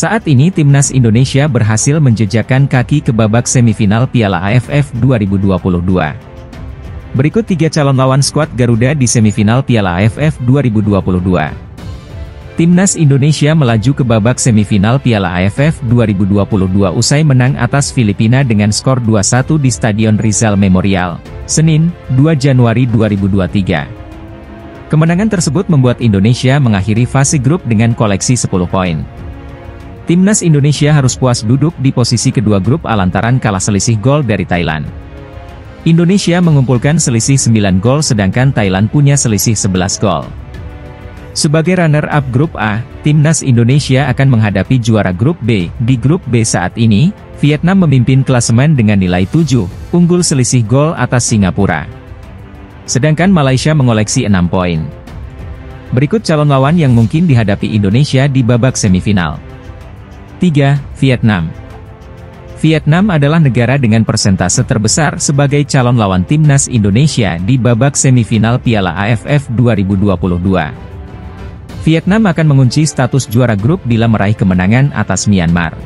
Saat ini timnas Indonesia berhasil menjejakkan kaki ke babak semifinal Piala AFF 2022. Berikut 3 calon lawan skuad Garuda di semifinal Piala AFF 2022. Timnas Indonesia melaju ke babak semifinal Piala AFF 2022 usai menang atas Filipina dengan skor 2-1 di Stadion Rizal Memorial, Senin, 2 Januari 2023. Kemenangan tersebut membuat Indonesia mengakhiri fase grup dengan koleksi 10 poin. Timnas Indonesia harus puas duduk di posisi kedua grup A lantaran kalah selisih gol dari Thailand. Indonesia mengumpulkan selisih 9 gol sedangkan Thailand punya selisih 11 gol. Sebagai runner-up grup A, Timnas Indonesia akan menghadapi juara grup B. Di grup B saat ini, Vietnam memimpin klasemen dengan nilai 7, unggul selisih gol atas Singapura. Sedangkan Malaysia mengoleksi 6 poin. Berikut calon lawan yang mungkin dihadapi Indonesia di babak semifinal. 3. Vietnam. Vietnam adalah negara dengan persentase terbesar sebagai calon lawan timnas Indonesia di babak semifinal Piala AFF 2022. Vietnam akan mengunci status juara grup bila meraih kemenangan atas Myanmar.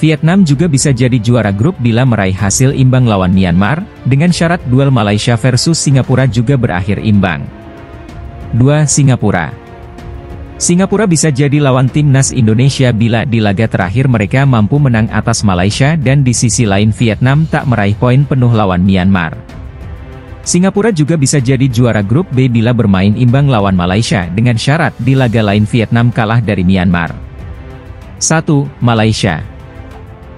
Vietnam juga bisa jadi juara grup bila meraih hasil imbang lawan Myanmar, dengan syarat duel Malaysia versus Singapura juga berakhir imbang. 2. Singapura. Singapura bisa jadi lawan timnas Indonesia bila di laga terakhir mereka mampu menang atas Malaysia dan di sisi lain Vietnam tak meraih poin penuh lawan Myanmar. Singapura juga bisa jadi juara grup B bila bermain imbang lawan Malaysia dengan syarat di laga lain Vietnam kalah dari Myanmar. 1. Malaysia.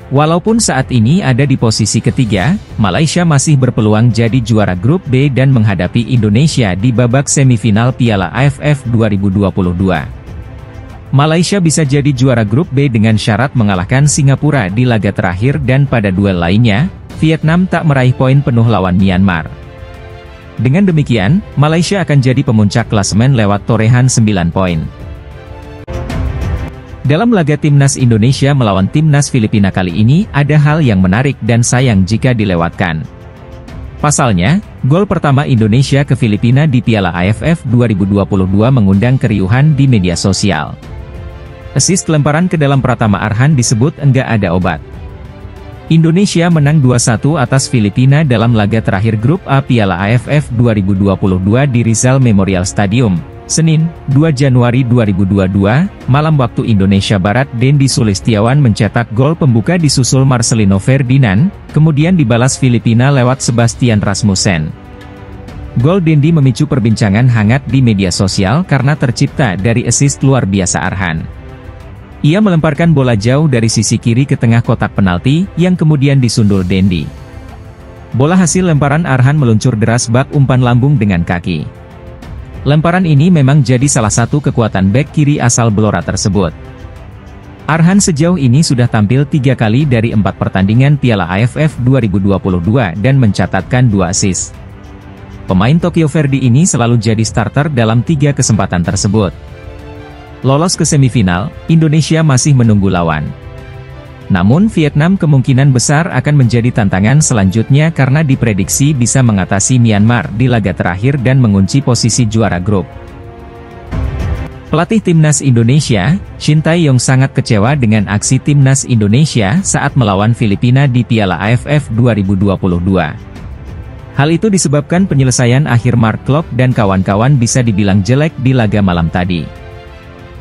Walaupun saat ini ada di posisi ketiga, Malaysia masih berpeluang jadi juara grup B dan menghadapi Indonesia di babak semifinal Piala AFF 2022. Malaysia bisa jadi juara grup B dengan syarat mengalahkan Singapura di laga terakhir dan pada duel lainnya, Vietnam tak meraih poin penuh lawan Myanmar. Dengan demikian, Malaysia akan jadi pemuncak klasemen lewat torehan 9 poin. Dalam laga timnas Indonesia melawan timnas Filipina kali ini, ada hal yang menarik dan sayang jika dilewatkan. Pasalnya, gol pertama Indonesia ke Filipina di Piala AFF 2022 mengundang keriuhan di media sosial. Assist lemparan ke dalam Pratama Arhan disebut enggak ada obat. Indonesia menang 2-1 atas Filipina dalam laga terakhir grup A Piala AFF 2022 di Rizal Memorial Stadium, Senin, 2 Januari 2022, malam waktu Indonesia Barat. Dendi Sulistiawan mencetak gol pembuka disusul Marcelino Ferdinand, kemudian dibalas Filipina lewat Sebastian Rasmussen. Gol Dendi memicu perbincangan hangat di media sosial karena tercipta dari assist luar biasa Arhan. Ia melemparkan bola jauh dari sisi kiri ke tengah kotak penalti, yang kemudian disundul Dendi. Bola hasil lemparan Arhan meluncur deras bak umpan lambung dengan kaki. Lemparan ini memang jadi salah satu kekuatan bek kiri asal Blora tersebut. Arhan sejauh ini sudah tampil 3 kali dari 4 pertandingan Piala AFF 2022 dan mencatatkan 2 assist. Pemain Tokyo Verdy ini selalu jadi starter dalam 3 kesempatan tersebut. Lolos ke semifinal, Indonesia masih menunggu lawan. Namun Vietnam kemungkinan besar akan menjadi tantangan selanjutnya karena diprediksi bisa mengatasi Myanmar di laga terakhir dan mengunci posisi juara grup. Pelatih Timnas Indonesia, Shin Tae-yong sangat kecewa dengan aksi Timnas Indonesia saat melawan Filipina di Piala AFF 2022. Hal itu disebabkan penyelesaian akhir Mark Klok dan kawan-kawan bisa dibilang jelek di laga malam tadi.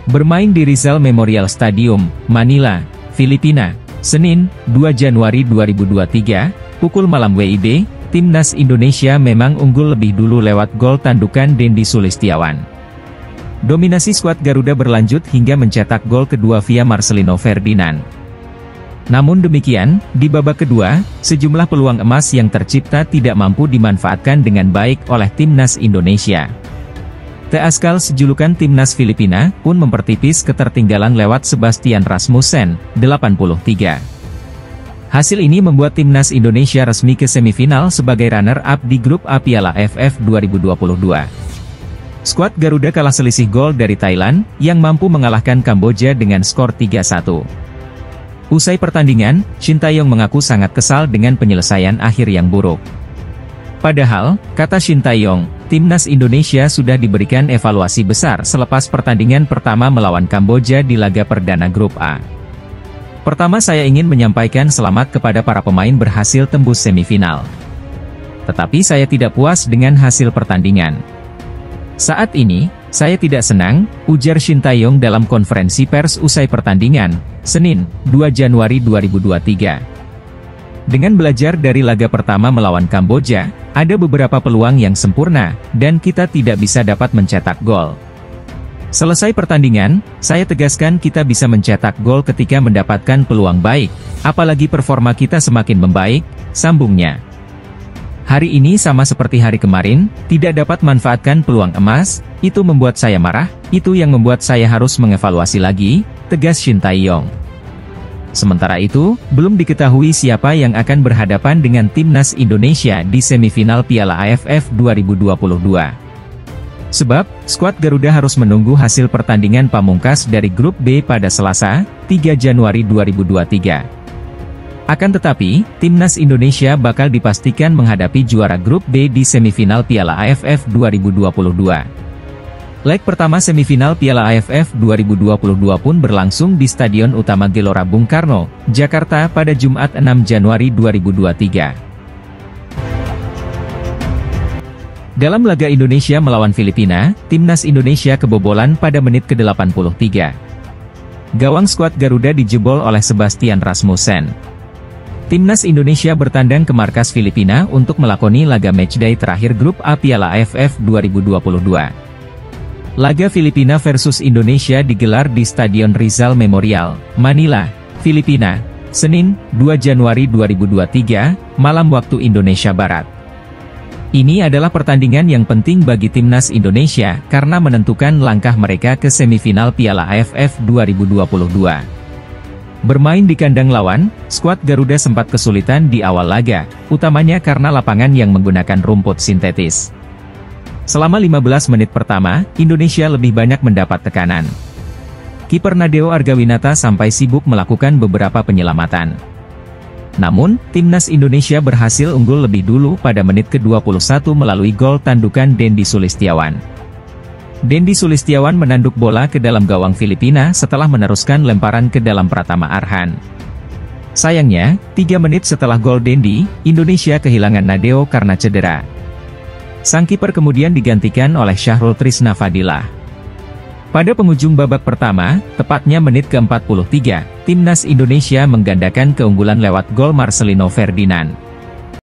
Bermain di Rizal Memorial Stadium, Manila, Filipina, Senin, 2 Januari 2023, pukul malam WIB, Timnas Indonesia memang unggul lebih dulu lewat gol tandukan Dendi Sulistiawan. Dominasi skuad Garuda berlanjut hingga mencetak gol kedua via Marcelino Ferdinand. Namun demikian, di babak kedua, sejumlah peluang emas yang tercipta tidak mampu dimanfaatkan dengan baik oleh Timnas Indonesia. Teaskal sejulukan Timnas Filipina pun mempertipis ketertinggalan lewat Sebastian Rasmussen, 83. Hasil ini membuat Timnas Indonesia resmi ke semifinal sebagai runner-up di grup A Piala AFF 2022. Skuad Garuda kalah selisih gol dari Thailand, yang mampu mengalahkan Kamboja dengan skor 3-1. Usai pertandingan, Shin Tae-yong mengaku sangat kesal dengan penyelesaian akhir yang buruk. Padahal, kata Shin Tae-yong, Timnas Indonesia sudah diberikan evaluasi besar selepas pertandingan pertama melawan Kamboja di laga perdana Grup A. Pertama, saya ingin menyampaikan selamat kepada para pemain berhasil tembus semifinal. Tetapi saya tidak puas dengan hasil pertandingan. Saat ini, saya tidak senang, ujar Shin Tae-yong dalam konferensi pers usai pertandingan, Senin, 2 Januari 2023. Dengan belajar dari laga pertama melawan Kamboja, ada beberapa peluang yang sempurna, dan kita tidak bisa dapat mencetak gol. Selesai pertandingan, saya tegaskan kita bisa mencetak gol ketika mendapatkan peluang baik, apalagi performa kita semakin membaik, sambungnya. Hari ini sama seperti hari kemarin, tidak dapat manfaatkan peluang emas, itu membuat saya marah, itu yang membuat saya harus mengevaluasi lagi, tegas Shin Tae-yong. Sementara itu, belum diketahui siapa yang akan berhadapan dengan Timnas Indonesia di semifinal Piala AFF 2022. Sebab, skuad Garuda harus menunggu hasil pertandingan pamungkas dari Grup B pada Selasa, 3 Januari 2023. Akan tetapi, Timnas Indonesia bakal dipastikan menghadapi juara Grup B di semifinal Piala AFF 2022. Leg pertama semifinal Piala AFF 2022 pun berlangsung di Stadion Utama Gelora Bung Karno, Jakarta pada Jumat 6 Januari 2023. Dalam laga Indonesia melawan Filipina, Timnas Indonesia kebobolan pada menit ke-83. Gawang skuad Garuda dijebol oleh Sebastian Rasmussen. Timnas Indonesia bertandang ke markas Filipina untuk melakoni laga matchday terakhir Grup A Piala AFF 2022. Laga Filipina versus Indonesia digelar di Stadion Rizal Memorial, Manila, Filipina, Senin, 2 Januari 2023, malam waktu Indonesia Barat. Ini adalah pertandingan yang penting bagi Timnas Indonesia karena menentukan langkah mereka ke semifinal Piala AFF 2022. Bermain di kandang lawan, skuad Garuda sempat kesulitan di awal laga, utamanya karena lapangan yang menggunakan rumput sintetis. Selama 15 menit pertama, Indonesia lebih banyak mendapat tekanan. Kiper Nadeo Argawinata sampai sibuk melakukan beberapa penyelamatan. Namun, Timnas Indonesia berhasil unggul lebih dulu pada menit ke-21 melalui gol tandukan Dendi Sulistiawan. Dendi Sulistiawan menanduk bola ke dalam gawang Filipina setelah meneruskan lemparan ke dalam Pratama Arhan. Sayangnya, 3 menit setelah gol Dendi, Indonesia kehilangan Nadeo karena cedera. Sang kiper kemudian digantikan oleh Syahrul Trisna Fadilah. Pada penghujung babak pertama, tepatnya menit ke-43, Timnas Indonesia menggandakan keunggulan lewat gol Marcelino Ferdinand.